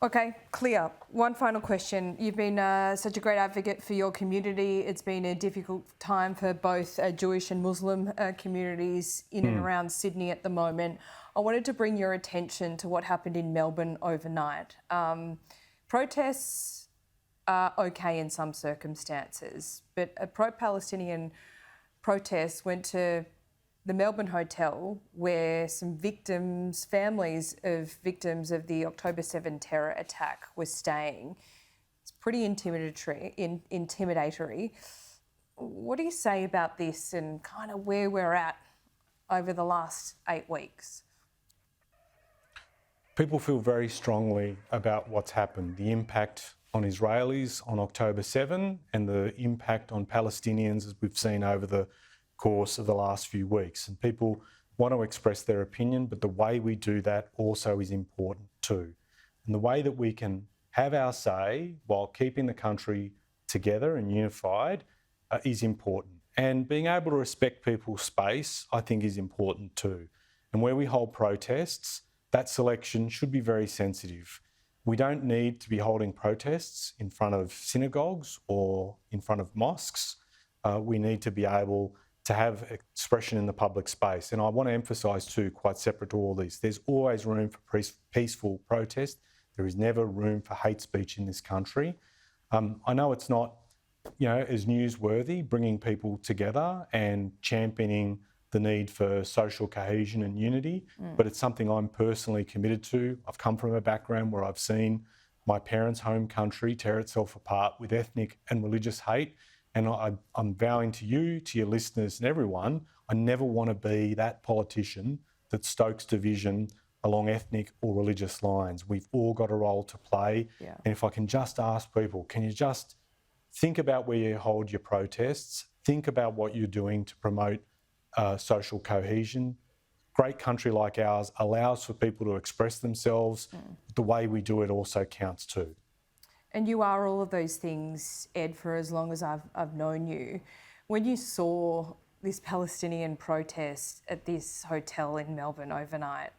Okay, clear. One final question. You've been such a great advocate for your community. It's been a difficult time for both Jewish and Muslim communities in and around Sydney at the moment. I wanted to bring your attention to what happened in Melbourne overnight. Protests are okay in some circumstances, but a pro-Palestinian protest went to the Melbourne hotel where some families of victims of the October 7 terror attack were staying. It's pretty intimidatory. What do you say about this and kind of where we're at over the last 8 weeks? People feel very strongly about what's happened, the impact on Israelis on October 7 and the impact on Palestinians as we've seen over the course of the last few weeks. And people want to express their opinion, but the way we do that also is important too. And the way that we can have our say while keeping the country together and unified is important. And being able to respect people's space, I think, is important too. And where we hold protests, that selection should be very sensitive. We don't need to be holding protests in front of synagogues or in front of mosques. We need to be able to have expression in the public space. And I want to emphasise too, quite separate to all these, there's always room for peaceful protest. There is never room for hate speech in this country. I know it's not, as newsworthy, bringing people together and championing the need for social cohesion and unity, but it's something I'm personally committed to. I've come from a background where I've seen my parents' home country tear itself apart with ethnic and religious hate. And I'm vowing to you, to your listeners and everyone, I never want to be that politician that stokes division along ethnic or religious lines. We've all got a role to play. Yeah. And if I can just ask people, can you just think about where you hold your protests, think about what you're doing to promote social cohesion. Great country like ours allows for people to express themselves. The way we do it also counts too. And you are all of those things, Ed, for as long as I've known you. When you saw this Palestinian protest at this hotel in Melbourne overnight,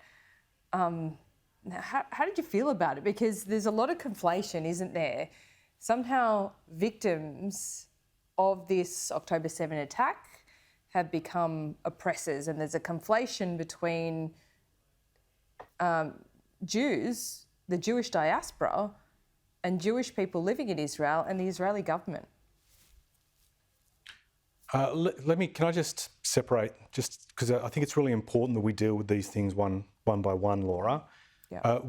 how did you feel about it? Because there's a lot of conflation, isn't there? Somehow victims of this October 7 attack have become oppressors, and there's a conflation between Jews, the Jewish diaspora, and Jewish people living in Israel and the Israeli government. Can I just separate, just because I think it's really important that we deal with these things one by one, Laura. Yeah.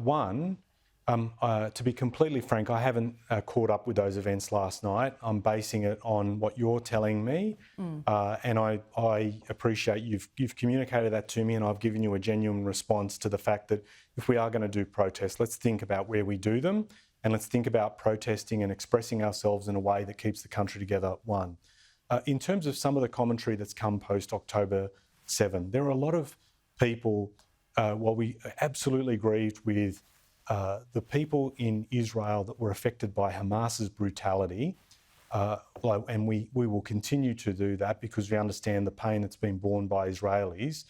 To be completely frank, I haven't caught up with those events last night. I'm basing it on what you're telling me, and I appreciate you've communicated that to me, and I've given you a genuine response to the fact that if we are going to do protests, let's think about where we do them, and let's think about protesting and expressing ourselves in a way that keeps the country together, one. In terms of some of the commentary that's come post-October 7, there are a lot of people, while we absolutely grieved with the people in Israel that were affected by Hamas's brutality, and we will continue to do that because we understand the pain that's been borne by Israelis.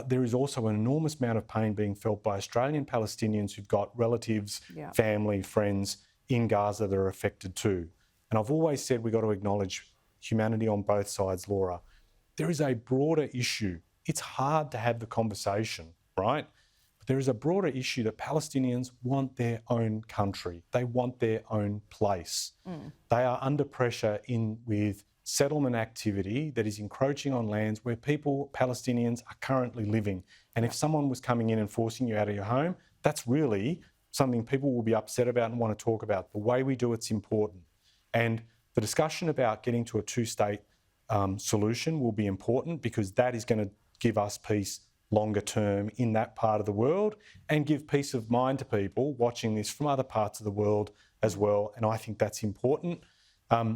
There is also an enormous amount of pain being felt by Australian Palestinians who've got relatives, family, friends in Gaza that are affected too. And I've always said we've got to acknowledge humanity on both sides, Laura. There is a broader issue. It's hard to have the conversation, right? But there is a broader issue that Palestinians want their own country. They want their own place. They are under pressure with settlement activity that is encroaching on lands where Palestinians are currently living. And if someone was coming in and forcing you out of your home, that's really something people will be upset about and want to talk about. The way we do it's important. And the discussion about getting to a two-state solution will be important because that is going to give us peace longer term in that part of the world and give peace of mind to people watching this from other parts of the world as well. And I think that's important. I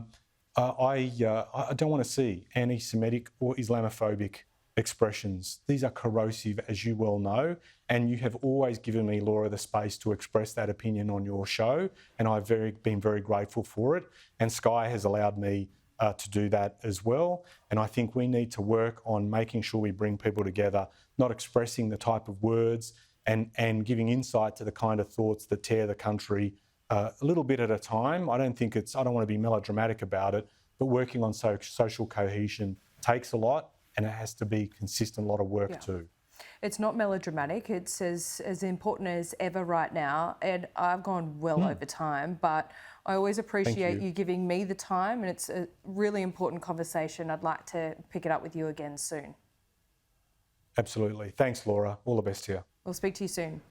don't want to see anti-Semitic or Islamophobic expressions. These are corrosive, as you well know, and you have always given me, Laura, the space to express that opinion on your show, and I've been very grateful for it. And Sky has allowed me to do that as well. And I think we need to work on making sure we bring people together, not expressing the type of words and giving insight to the kind of thoughts that tear the country a little bit at a time. I don't want to be melodramatic about it, but working on social cohesion takes a lot, and it has to be consistent, a lot of work too. It's not melodramatic. It's as important as ever right now. And I've gone well over time, but I always appreciate you giving me the time, and it's a really important conversation. I'd like to pick it up with you again soon. Absolutely. Thanks, Laura. All the best to you. We'll speak to you soon.